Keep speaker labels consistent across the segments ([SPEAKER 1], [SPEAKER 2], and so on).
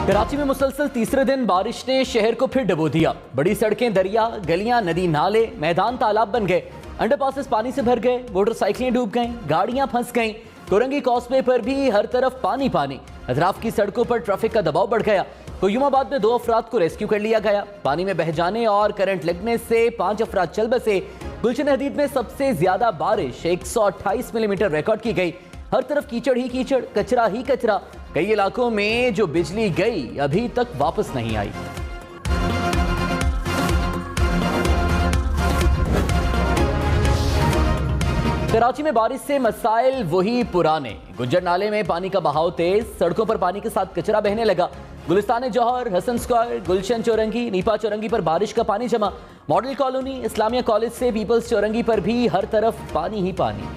[SPEAKER 1] कराची में मुसलसल तीसरे दिन बारिश ने शहर को फिर डुबो दिया। बड़ी सड़कें दरिया, गलियां, नदी, नाले, मैदान तालाब बन गए। अंडरपासेस पानी से भर गए, मोटरसाइकिलें डूब गईं, गाड़ियां फंस गईं। कोरंगी कॉस्वे पर भी हर तरफ पानी पानी। अतराफ की सड़कों पर ट्रैफिक का दबाव बढ़ गया। कोयुमाबाद में 2 अफराद को रेस्क्यू कर लिया गया। पानी में बह जाने और करंट लगने से 5 अफराद चल बसे। गुलशन हदीद में सबसे ज्यादा बारिश 128 मिलीमीटर रिकॉर्ड की गई। हर तरफ कीचड़ ही कीचड़, कचरा ही कचरा। कई इलाकों में जो बिजली गई अभी तक वापस नहीं आई। कराची में बारिश से मसाइल वही पुराने। गुज्जर नाले में पानी का बहाव तेज, सड़कों पर पानी के साथ कचरा बहने लगा। गुलिस्तान जौहर, हसन स्क्वायर, गुलशन चौरंगी, नीपा चौरंगी पर बारिश का पानी जमा। मॉडल कॉलोनी, इस्लामिया कॉलेज से पीपल्स चौरंगी पर भी हर तरफ पानी ही पानी।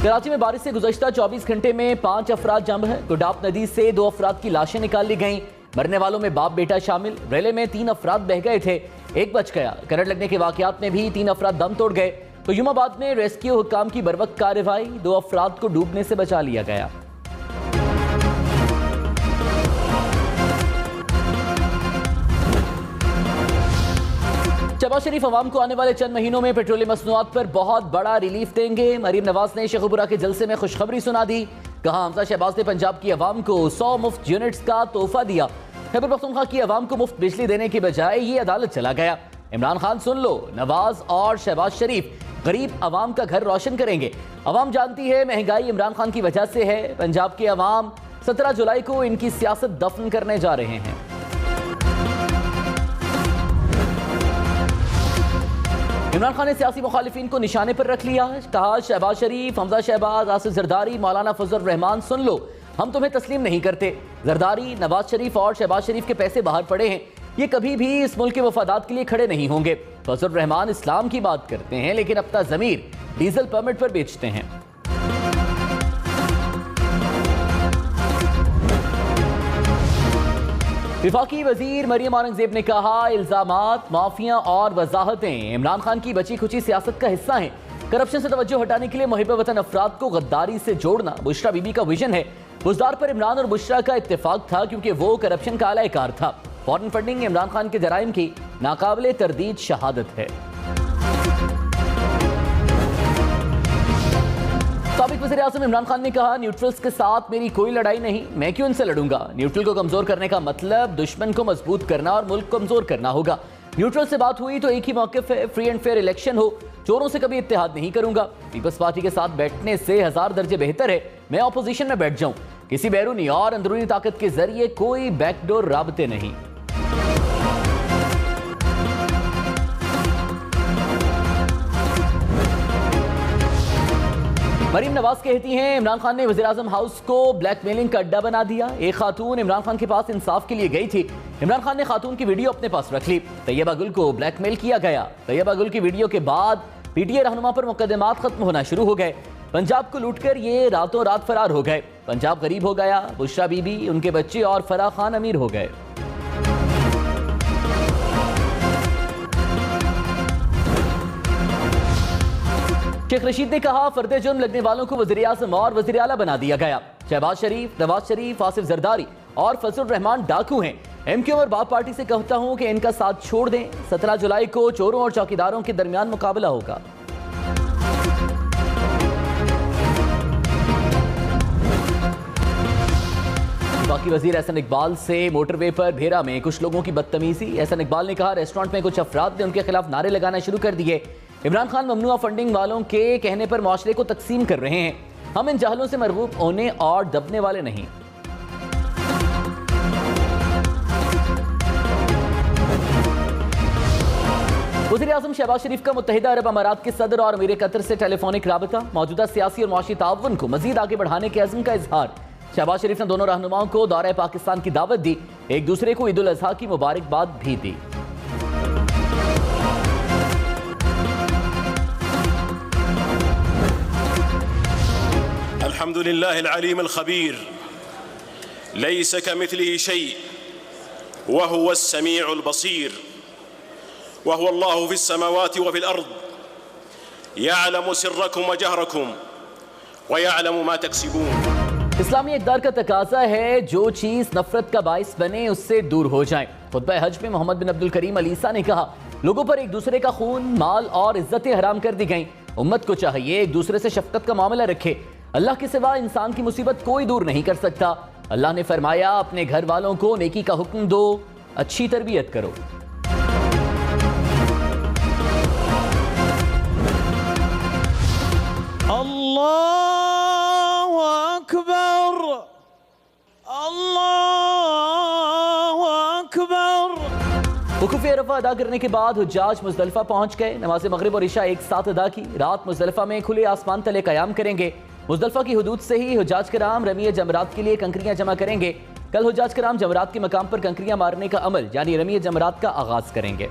[SPEAKER 1] कराची में बारिश से गुज़श्ता 24 घंटे में 5 अफराद जम है। गुडाप नदी से 2 अफराद की लाशें निकाल ली गईं। मरने वालों में बाप बेटा शामिल। रेले में 3 अफराद बह गए थे, 1 बच गया। करंट लगने के वाकयात में भी 3 अफराद दम तोड़ गए। कोयुमाबाद में रेस्क्यू हुक्काम की बरवक्त कार्रवाई, 2 अफराद को डूबने से बचा लिया गया। शहबाज शरीफ अवाम को आने वाले चंद महीनों में पेट्रोलियम मसनूआत पर बहुत बड़ा रिलीफ देंगे। मरीम नवाज ने शेखुपुरा के जलसे में खुशखबरी सुना दी। कहा, हमजा शहबाज ने पंजाब की अवाम को 100 मुफ्त यूनिट्स का तोहफा दिया। खैबर पख्तूनख्वा की अवाम को मुफ्त बिजली देने के बजाय ये अदालत चला गया। इमरान खान सुन लो, नवाज और शहबाज शरीफ गरीब अवाम का घर रोशन करेंगे। अवाम जानती है महंगाई इमरान खान की वजह से है। पंजाब के अवाम 17 जुलाई को इनकी सियासत दफन करने जा रहे हैं। इमरान खान ने सियासी मुखालिफिन को निशाने पर रख लिया। कहा, शहबाज शरीफ, हमजा शहबाज, आसिफ जरदारी, मौलाना फजल रहमान, सुन लो, हम तुम्हें तस्लीम नहीं करते। जरदारी, नवाज शरीफ और शहबाज शरीफ के पैसे बाहर पड़े हैं। ये कभी भी इस मुल्क के वफादात के लिए खड़े नहीं होंगे। फजल रहमान इस्लाम की बात करते हैं लेकिन अपना जमीर डीजल परमिट पर बेचते हैं। विफाकी वजीर मरियम औरंगजेब ने कहा, इल्जामात, माफिया और वजाहतें इमरान खान की बची खुची सियासत का हिस्सा हैं। करप्शन से तवज्जो हटाने के लिए मुहिब वतन अफराद को गद्दारी से जोड़ना बुशरा बीबी का विजन है। बुजदार पर इमरान और बुशरा का इत्तेफाक था क्योंकि वो करप्शन का आलाकार था। फॉरेन फंडिंग इमरान खान के जराइम की नाकाबिले तरदीद शहादत है। साबिक वज़ीर आज़म इमरान खान ने कहा, न्यूट्रल्स के साथ मेरी कोई लड़ाई नहीं, मैं क्यों इनसे लड़ूंगा। न्यूट्रल को कमजोर करने का मतलब दुश्मन को मजबूत करना और मुल्क को कमजोर करना होगा। न्यूट्रल से बात हुई तो एक ही मौक़िफ़ है, फ्री एंड फेयर इलेक्शन हो। चोरों से कभी इत्तेहाद नहीं करूंगा। पीपल्स पार्टी के साथ बैठने से 1000 दर्जे बेहतर है मैं ऑपोजिशन में बैठ जाऊं। किसी बैरूनी और अंदरूनी ताकत के जरिए कोई बैकडोर राबते नहीं। मरीम नवाज कहती हैं, इमरान खान ने वज़ीर आज़म हाउस को ब्लैकमेलिंग का अड्डा बना दिया। एक खातून इमरान खान के पास इंसाफ के लिए गई थी। इमरान खान ने खातून की वीडियो अपने पास रख ली। तैयबा गुल को ब्लैकमेल किया गया। तैयबा गुल की वीडियो के बाद पीटीए रहनुमा पर मुकदमात खत्म होना शुरू हो गए। पंजाब को लूटकर ये रातों रात फरार हो गए। पंजाब गरीब हो गया। बुशरा बीबी, उनके बच्चे और फराह खान अमीर हो गए। शेख रशीद ने कहा, फर्दे जुर्म लगने वालों को वज़ीर आज़म और वज़ीर आला बना दिया गया। शहबाज शरीफ, नवाज शरीफ, आसिफ जरदारी और फजल रहमान डाकू हैं। एमक्यू और बाप पार्टी से कहता हूं कि इनका साथ छोड़ दें। 17 जुलाई को चोरों और चौकीदारों के दरमियान मुकाबला होगा। बाकी वजीर एहसन इकबाल से मोटरवे पर भेरा में कुछ लोगों की बदतमीजी। एहसन इकबाल ने कहा, रेस्टोरेंट में कुछ अफराद ने उनके खिलाफ नारे लगाना शुरू कर दिए। इमरान खान ममनुआ फंडिंग वालों के कहने पर मुआशरे को तकसीम कर रहे हैं। हम इन जहलों से मरगूब होने और दबने वाले नहीं। वज़ीर आज़म शहबाज शरीफ का मुत्तहिदा अरब अमारात के सदर और अमीर कतर से टेलीफोनिक राबता। मौजूदा सियासी और मुआशी ताउन को मजीद आगे बढ़ाने के अज़्म का इजहार। शहबाज शरीफ ने दोनों रहनुमाओं को दौरे पाकिस्तान की दावत दी। एक दूसरे को ईद उल अज़हा की मुबारकबाद भी दी।
[SPEAKER 2] अल्हम्दुलिल्लाह अल-अलीम अल-खबीर लैस कमिथलिही शै व हुवा अस्समीउ अल-बसीर व हुवा अल्लाहु फिस समावाति व फिल अर्द यअलमु सिर्रकुम व जहरकुम व यअलमु मा तक्सिबून।
[SPEAKER 1] इस्लामी इक़दार का तकाजा है जो चीज़ नफरत का बाइस बने उससे दूर हो जाए। खुतबा हज में मोहम्मद बिन अब्दुल करीम अल ईसा ने कहा, लोगों पर एक दूसरे का खून, माल और इज्जतें हराम कर दी गईं। उम्मत को चाहिए एक दूसरे से शफकत का मामला रखे। अल्लाह के सिवा इंसान की मुसीबत कोई दूर नहीं कर सकता। अल्लाह ने फरमाया, अपने घर वालों को नेकी का हुक्म दो, अच्छी तरबियत करो।
[SPEAKER 3] अल्लाहु अकबर, अल्लाहु अकबर।
[SPEAKER 1] वक़ूफ़ अरफ़ा अदा करने के बाद हुज्जाज मुज़दलिफ़ा पहुंच गए। नमाज मगरिब और इशा एक साथ अदा की। रात मुज़दलिफ़ा में खुले आसमान तले क़याम करेंगे। मुज़दलिफ़ा की हुदूद से ही हुज्जाज कराम रमी जमरात के लिए कंकरियां जमा करेंगे। कल हुज्जाज कराम जमरात के मकाम पर कंकरियां मारने का अमल यानी रमी जमरात का आगाज़ करेंगे।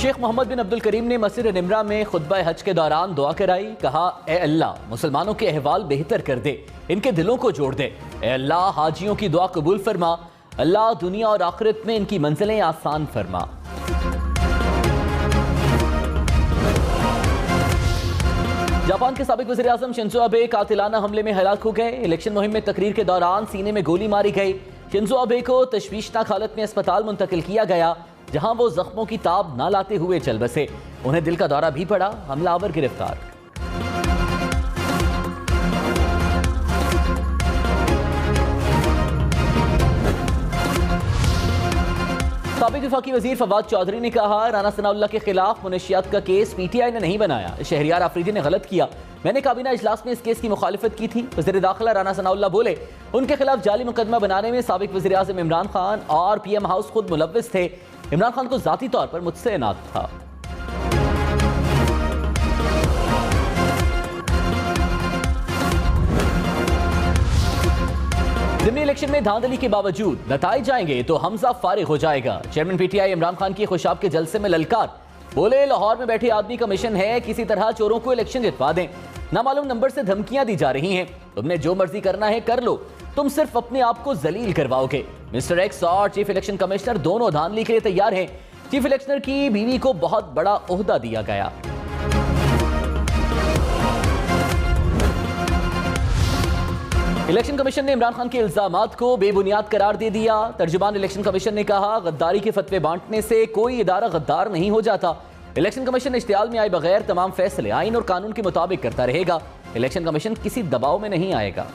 [SPEAKER 1] शेख मोहम्मद बिन अब्दुल करीम ने मस्जिद निमरा में खुतबा हज के दौरान दुआ कराई। कहा, ए अल्लाह, मुसलमानों के अहवाल बेहतर कर दे, इनके दिलों को जोड़ दे। ए अल्लाह, हाजियों की दुआ कबूल फरमा। अल्लाह, दुनिया और आखिरत में इनकी मंजिलें आसान फरमा। जापान के साबिक वज़ीर आज़म शिंजो अबे कातिलाना हमले में हलाक हो गए। इलेक्शन मुहिम में तकरीर के दौरान सीने में गोली मारी गई। शिंजो अबे को तशवीशनाक हालत में अस्पताल मुंतकिल किया गया, जहां वो जख्मों की ताब न लाते हुए चल बसे। उन्हें दिल का दौरा भी पड़ा। हमलावर गिरफ्तार। साबिक वफाकी वजीर फवाद चौधरी ने कहा, राना सनाउल्लाह के खिलाफ मुनशियात का केस पीटीआई ने नहीं बनाया, शहरियार आफरीदी ने गलत किया। मैंने काबीना इजलास में इस केस की मुखालिफत की थी। वज़ीर दाखिला राना सनाउल्लाह बोले, उनके खिलाफ जाली मुकदमा बनाने में साबिक वज़ीर आज़म इमरान खान और पीएम हाउस खुद मुलव्विस थे। इमरान खान को जाती तौर पर मुझसे इनाद था। ज़िमनी इलेक्शन में धांधली के बावजूद नताइज जाएंगे तो हमजा फारिग हो जाएगा। चेयरमैन पीटीआई इमरान खान की खुशाब के जलसे में ललकार। बोले, लाहौर में बैठे आदमी का मिशन है किसी तरह चोरों को इलेक्शन जितवा दें। नामालूम नंबर से धमकियां दी जा रही हैं। तुमने जो मर्जी करना है कर लो, तुम सिर्फ अपने आप को जलील करवाओगे। मिस्टर एक्स और चीफ इलेक्शन कमिश्नर दोनों धांधली के लिए तैयार हैं। चीफ इलेक्शनर की बीवी को बहुत बड़ा ओहदा दिया गया। इलेक्शन कमीशन ने इमरान खान के इल्जामात को बेबुनियाद करार दे दिया। तर्जुमान इलेक्शन कमीशन ने कहा, गद्दारी के फतवे बांटने से कोई इदारा गद्दार नहीं हो जाता। इलेक्शन कमीशन इश्तियाल में आए बगैर तमाम फैसले आइन और कानून के मुताबिक करता रहेगा। इलेक्शन कमीशन किसी दबाव में नहीं आएगा।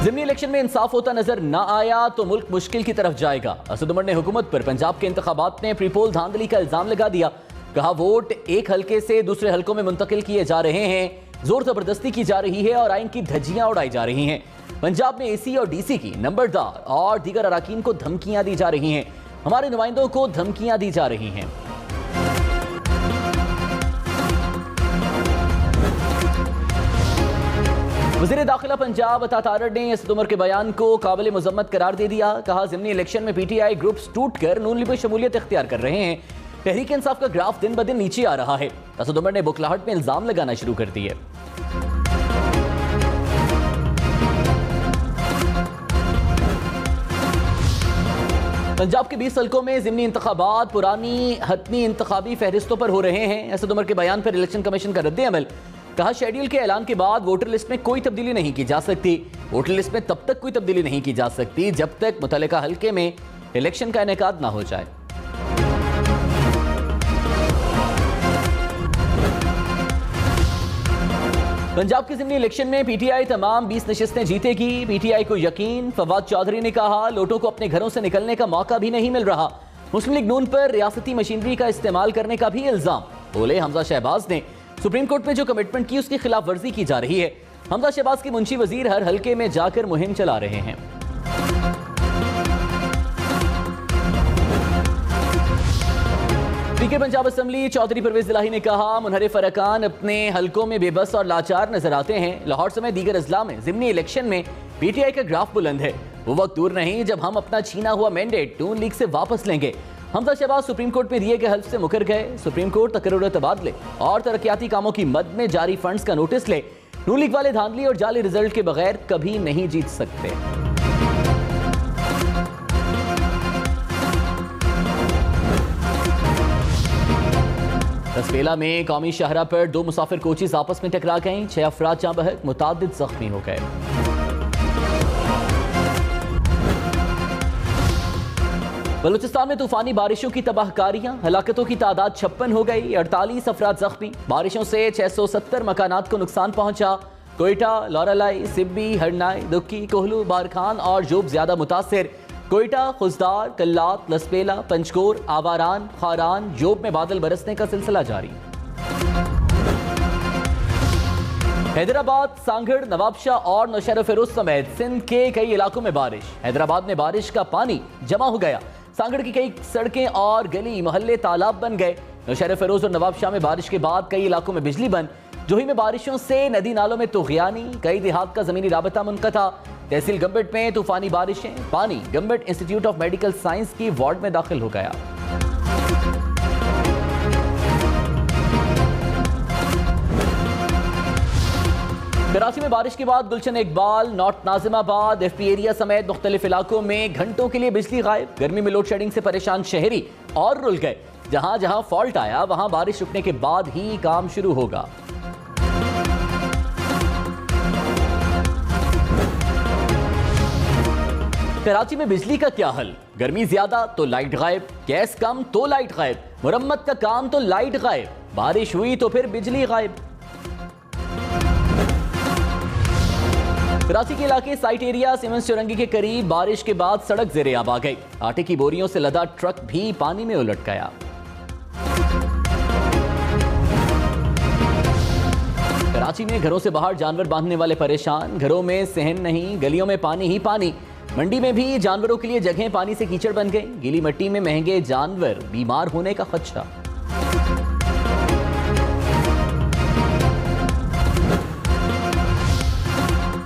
[SPEAKER 1] ज़िमनी इलेक्शन में इंसाफ होता नजर न आया तो मुल्क मुश्किल की तरफ जाएगा। असद उमर ने हुकूमत पर पंजाब के इंतखाबात में प्रीपोल धांधली का इल्जाम लगा दिया। कहा, वोट एक हलके से दूसरे हलकों में मुंतकिल किए जा रहे हैं, जोर जबरदस्ती की जा रही है और आइन की धज्जियां उड़ाई जा रही हैं। पंजाब में एसी और डीसी की नंबरदार और दीगर अराकीन को धमकियां दी जा रही हैं। हमारे नुमाइंदों को धमकियां दी जा रही हैं। वज़ीर दाखिला पंजाब अता तारड़ ने असद उमर के बयान को काबिल मुज़म्मत करार दे दिया। कहा, ज़िमनी इलेक्शन में पीटीआई ग्रुप्स टूटकर नून लीग में शमूलियत इख्तियार कर रहे हैं। तहरीक इंसाफ का ग्राफ दिन ब दिन नीचे आ रहा है। असद उमर ने बुखलाहट में इल्जाम लगाना शुरू कर दिए। पंजाब के 20 हलकों में ज़िमनी इंतखाबात पुरानी हतमी इंतखाबी फहरिस्तों पर हो रहे हैं। असद उमर के बयान पर इलेक्शन कमीशन का रद्द अमल। कहा, शेड्यूल के ऐलान के बाद वोटर लिस्ट में कोई तब्दीली नहीं की जा सकती। वोटर लिस्ट में तब तक कोई तब्दीली नहीं की जा सकती जब तक मुतल्लिका हलके में इलेक्शन का इनेकाद ना हो जाए। पंजाब के ज़िमनी इलेक्शन में पीटीआई तमाम 20 नशिस्तें जीतेगी। पीटीआई को यकीन। फवाद चौधरी ने कहा, लोटों को अपने घरों से निकलने का मौका भी नहीं मिल रहा। मुस्लिम लीग नून पर रियासती मशीनरी का इस्तेमाल करने का भी इल्जाम। बोले, हमजा शहबाज ने सुप्रीम कोर्ट में जो कमिटमेंट की उसकी खिलाफ वर्जी की जा रही है। हमजा शहबाज के मुंशी वजीर हर हलके में जाकर मुहिम चला रहे हैं। स्पीकर पंजाब असेंबली चौधरी परवेज इलाही ने कहा, मुनहरिफ अरकान अपने हलकों में बेबस और लाचार नजर आते हैं। लाहौर समेत दीगर अजला में ज़िमनी इलेक्शन में पीटीआई का ग्राफ बुलंद है। वो वक्त दूर नहीं जब हम अपना छीना हुआ मैंडेट नून लीग से वापस लेंगे। हमजा शहबाज सुप्रीम कोर्ट में दिए गए हल्फ से मुकर गए। सुप्रीम कोर्ट तकर्रुर तबादले और तरक्याती कामों की मद में जारी फंड्स का नोटिस ले। नून लीग वाले धांधली और जाली रिजल्ट के बगैर कभी नहीं जीत सकते। रसपेला में कौमी शाहरा पर 2 मुसाफिर कोचेस आपस में टकरा गए। 6 अफराद जाँ बहक, मुतादिद जख्मी हो गए। बलूचिस्तान में तूफानी बारिशों की तबाहकारियां, हलाकतों की तादाद 56 हो गई। 48 अफराद जख्मी। बारिशों से 670 मकानात को नुकसान पहुंचा। कोयटा, लौरालाई, सिब्बी, हरनाई, दुक्की, कोहलू, बारखान और जोब ज्यादा मुतासिर। कोयटा, खुजदार, कल्लात, लसपेला, पंचकोर, आवारान, खारान, जोब में बादल बरसने का सिलसिला जारी। हैदराबाद, सांगड़, नवाबशाह और नौशहर फिरोज समेत सिंध के कई इलाकों में बारिश। हैदराबाद में बारिश का पानी जमा हो गया। सांगड़ की कई सड़कें और गली मोहल्ले तालाब बन गए। नौशहर फिरोज और नवाबशाह में बारिश के बाद कई इलाकों में बिजली बंद। जोही में बारिशों से नदी नालों में तुग़यानी, कई देहात का जमीनी राबता मुनक़ता। तहसील गंबट में तूफानी बारिशें, पानी Gambat institute of medical science की वार्ड में दाखिल हो गया। कराची में बारिश के बाद Gulshan Iqbal, north Nazimabad, FP area समेत मुख्तलिफ इलाकों में घंटों के लिए बिजली गायब। गर्मी में लोड शेडिंग से परेशान शहरी और रुल गए। जहां जहां फॉल्ट आया वहां बारिश रुकने के बाद ही काम शुरू होगा। कराची में बिजली का क्या हल? गर्मी ज्यादा तो लाइट गायब, गैस कम तो लाइट गायब, मुरम्मत का काम तो लाइट गायब, बारिश हुई तो फिर बिजली गायब। कराची के इलाके साइट एरिया सीमेंस चौरंगी के करीब बारिश के बाद सड़क ज़ेरे आब आ गई। आटे की बोरियों से लदा ट्रक भी पानी में उलट गया। कराची में घरों से बाहर जानवर बांधने वाले परेशान। घरों में सहन नहीं, गलियों में पानी ही पानी। मंडी में भी जानवरों के लिए जगहें पानी से कीचड़ बन गई। गीली मिट्टी में महंगे जानवर, बीमार होने का खदशा।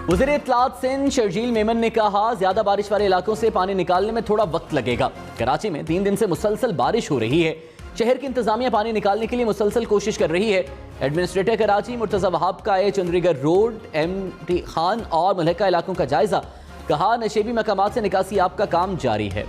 [SPEAKER 1] वज़ीर इत्तलात सिंध शर्जील मेमन ने कहा, ज्यादा बारिश वाले इलाकों से पानी निकालने में थोड़ा वक्त लगेगा। कराची में 3 दिन से मुसलसल बारिश हो रही है। शहर की इंतजामिया पानी निकालने के लिए मुसलसल कोशिश कर रही है। एडमिनिस्ट्रेटर कराची मुर्तजा वहाब का चंद्रीगढ़ रोड, एमटी खान और मलहका इलाकों का जायजा। कहा, नशेबी मकामात से निकासी आप का काम जारी है।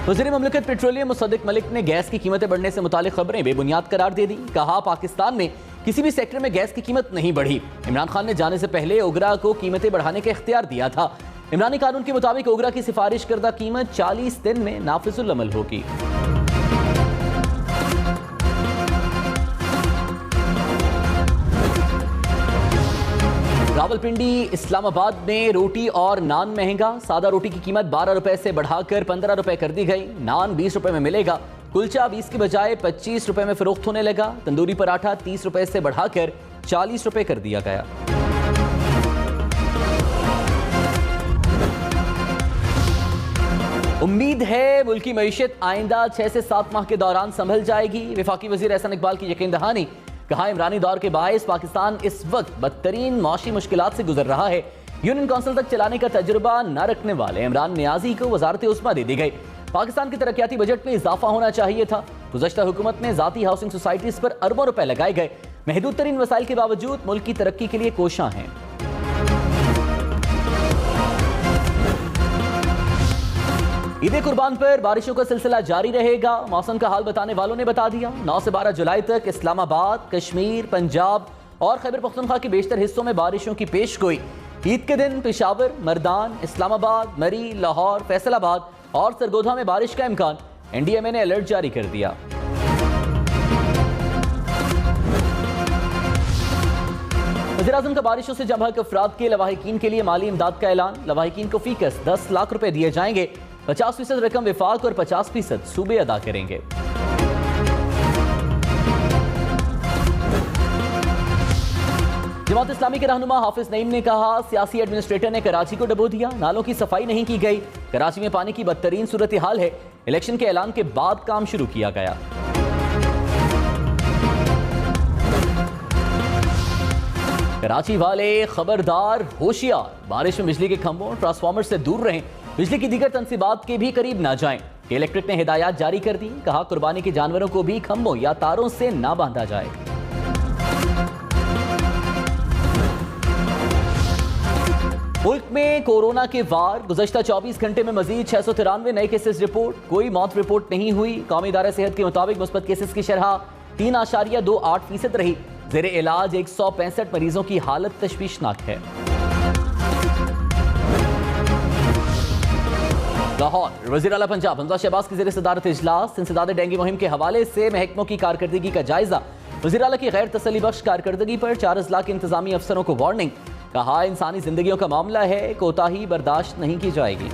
[SPEAKER 1] वज़ीर ममलकत पेट्रोलियम मुसद्दिक मलिक ने गैस की कीमतें बढ़ने से मुतालिक खबरें बेबुनियाद करार दे दी। कहा, पाकिस्तान में किसी भी सेक्टर में गैस की कीमत नहीं बढ़ी। इमरान खान ने जाने से पहले ओगरा को कीमतें बढ़ाने का इख्तियार दिया था। इमरानी कानून के मुताबिक ओगरा की सिफारिश करदा कीमत 40 दिन में नाफिजुल अमल होगी। रावलपिंडी, इस्लामाबाद में रोटी और नान महंगा। सादा रोटी की कीमत 12 रुपए से बढ़ाकर 15 रुपए कर दी गई। नान 20 रुपए में मिलेगा। कुलचा 20 की बजाय 25 रुपए में फरोख्त होने लगा। तंदूरी पराठा 30 रुपए से बढ़ाकर 40 रुपए कर दिया गया। उम्मीद है मुल्की मईशत आइंदा 6 से 7 माह के दौरान संभल जाएगी। वफाकी वजीर एहसान इकबाल की यकीन दहानी। कहा, इमरानी दौर के बायस पाकिस्तान इस वक्त बदतरीन मौशी मुश्किलात से गुजर रहा है। यूनियन काउंसिल तक चलाने का तजुर्बा न रखने वाले इमरान नियाजी को वजारत उस्मा दे दी गई। पाकिस्तान के तरक्याती बजट में इजाफा होना चाहिए था। गुज़श्ता हुकूमत में जाती हाउसिंग सोसाइटीज पर अरबों रुपए लगाए गए। महदूद तरीन वसाइल के बावजूद मुल्क की तरक्की के लिए कोशां हैं। ईद कुर्बान पर बारिशों का सिलसिला जारी रहेगा। मौसम का हाल बताने वालों ने बता दिया। 9 से 12 जुलाई तक इस्लामाबाद, कश्मीर, पंजाब और खैबर पख्तूनख्वा के बेशतर हिस्सों में बारिशों की पेशगोई। ईद के दिन पेशावर, मर्दान, इस्लामाबाद, मरी, लाहौर, फैसलाबाद और सरगोधा में बारिश का इम्कान। एनडीएमए ने अलर्ट जारी कर दिया। वज़ीर-ए-आज़म का बारिशों से जमहक अफराद के लवाहिकीन के लिए माली इमदाद का ऐलान। लवाहिकीन को फीकस 10 लाख रुपए दिए जाएंगे। 50% रकम विफाक और 50% सूबे अदा करेंगे। जमात इस्लामी के रहनुमा हाफिज नईम ने कहा, सियासी एडमिनिस्ट्रेटर ने कराची को डबो दिया, नालों की सफाई नहीं की गई। कराची में पानी की बदतरीन सूरत हाल है। इलेक्शन के ऐलान के बाद काम शुरू किया गया। कराची वाले खबरदार, होशियार, बारिश में बिजली के खंभों ट्रांसफार्मर से दूर रहें, बिजली की दीगर तंसीबात के भी करीब ना जाएं। इलेक्ट्रिक ने हिदायत जारी कर दी, कहा कुर्बानी के जानवरों को भी खंभों या तारों से ना बांधा जाए। मुल्क में कोरोना के वार, गुज़श्ता 24 घंटे में मजीद 693 नए केसेस रिपोर्ट, कोई मौत रिपोर्ट नहीं हुई। कौमी इदारा सेहत के मुताबिक मुस्बत केसेस की शरह 3.28% रही। ज़ेरे इलाज 165 मरीजों की हालत तशवीशनाक है। लाहौर, वज़ीर आला पंजाब हमजा शहबाज की ज़ेरे सदारत इजलास, इंसदाद डेंगू मुहिम के हवाले से महकमों की कारकर्दगी का जायजा। वज़ीर आला की गैर तसल्ली बख्श कारकर्दगी पर 4 अजला के इंतजामी अफसरों को वार्निंग। कहा, इंसानी जिंदगियों का मामला है, कोताही बर्दाश्त नहीं की जाएगी।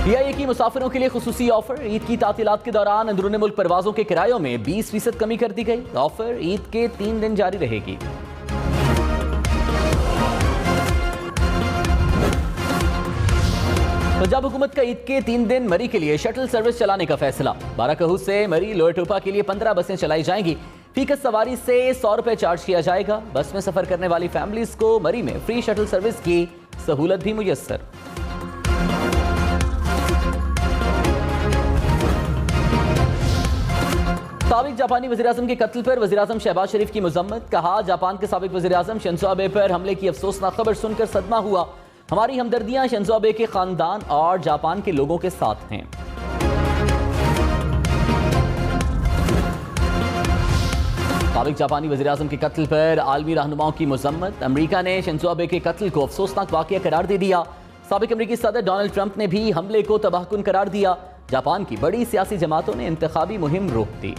[SPEAKER 1] PIA की मुसाफिरों के लिए खुसूसी ऑफर, ईद की तातीलात के दौरान अंदरूनी मुल्क परवाजों के किरायों में 20% कमी कर दी गई। ऑफर ईद के 3 दिन जारी रहेगी। पंजाब हुकूमत का ईद के 3 दिन मरी के लिए शटल सर्विस चलाने का फैसला। बाराकहू से मरी लोअर टोपा के लिए 15 बसें चलाई जाएंगी। फीकस सवारी से 100 रुपए चार्ज किया जाएगा। बस में सफर करने वाली फैमिलीज को मरी में फ्री शटल सर्विस की सहूलत भी मुयस्सर। साबिक जापानी वज़ीर-ए-आज़म के कत्ल पर वज़ीर-ए-आज़म शहबाज शरीफ की मजम्मत। कहा, जापान के साबिक वज़ीर-ए-आज़म शिंजो आबे पर हमले की अफसोसनाक खबर सुनकर सदमा हुआ। हमारी हमदर्दियां शिंजो आबे के खानदान और जापान के लोगों के साथ हैं। साबिक जापानी वज़ीर-ए-आज़म के कत्ल पर आलमी रहनुमाओं की मजम्मत। अमेरिका ने शिंजो आबे के कत्ल को अफसोसनाक वाक़या करार दे दिया। साबिक अमेरिकी सदर डोनाल्ड ट्रंप ने भी हमले को तबाहकुन करार दिया। जापान की बड़ी सियासी जमातों ने इंतखाबी मुहिम रोक दी।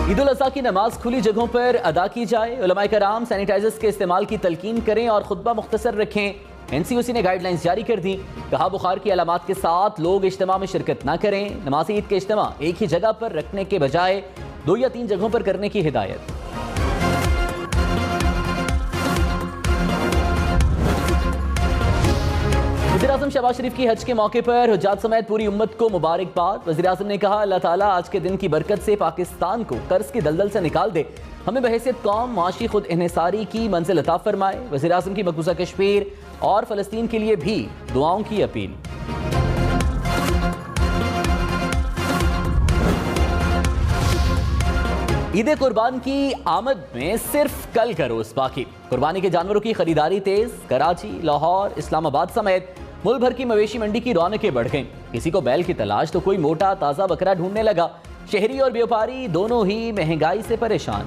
[SPEAKER 1] ईद उल अज़हा की नमाज खुली जगहों पर अदा की जाए। उलमाए कराम सैनिटाइजर्स के इस्तेमाल की तलकीन करें और खुतबा मुख्तसर रखें। NCOC ने गाइडलाइंस जारी कर दी। कहा, बुखार की अलामात के साथ लोग इज्तिमा में शिरकत न करें। नमाज ईद के इज्तिमा एक ही जगह पर रखने के बजाय 2 या 3 जगहों पर करने की हिदायत। वज़ीर-ए-आज़म शहबाज शरीफ की हज के मौके पर हुज्जाज समेत पूरी उम्मत को मुबारकबाद। वज़ीर-ए-आज़म ने कहा, अल्लाह ताला आज के दिन की बरकत से पाकिस्तान को कर्ज की दलदल से निकाल दे, हमें बहैसियत कौम माशी खुद इन्हिसारी की मंजिल अता फरमाए। वज़ीर-ए-आज़म की मकबूजा कश्मीर और फ़लस्तीन के लिए भी दुआओं की अपील। ईद कुर्बान की आमद में सिर्फ कल का रोज बाकी। कुर्बानी के जानवरों की खरीदारी तेज। कराची, लाहौर, इस्लामाबाद समेत मुल्क भर की मवेशी मंडी की रौनकें बढ़ गईं। किसी को बैल की तलाश तो कोई मोटा ताजा बकरा ढूंढने लगा। शहरी और व्यापारी दोनों ही महंगाई से परेशान।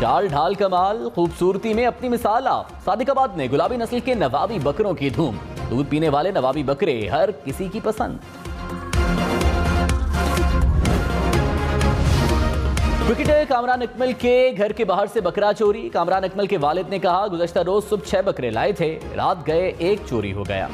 [SPEAKER 1] चाल ढाल कमाल, खूबसूरती में अपनी मिसाल आप। सादिकाबाद में गुलाबी नस्ल के नवाबी बकरों की धूम। दूध पीने वाले नवाबी बकरे हर किसी की पसंद। क्रिकेटर कामरान अकमल के घर के बाहर से बकरा चोरी। कामरान अकमल के वालिद ने कहा, गुज़श्ता रोज सुबह 6 बकरे लाए थे, रात गए 1 चोरी हो गया।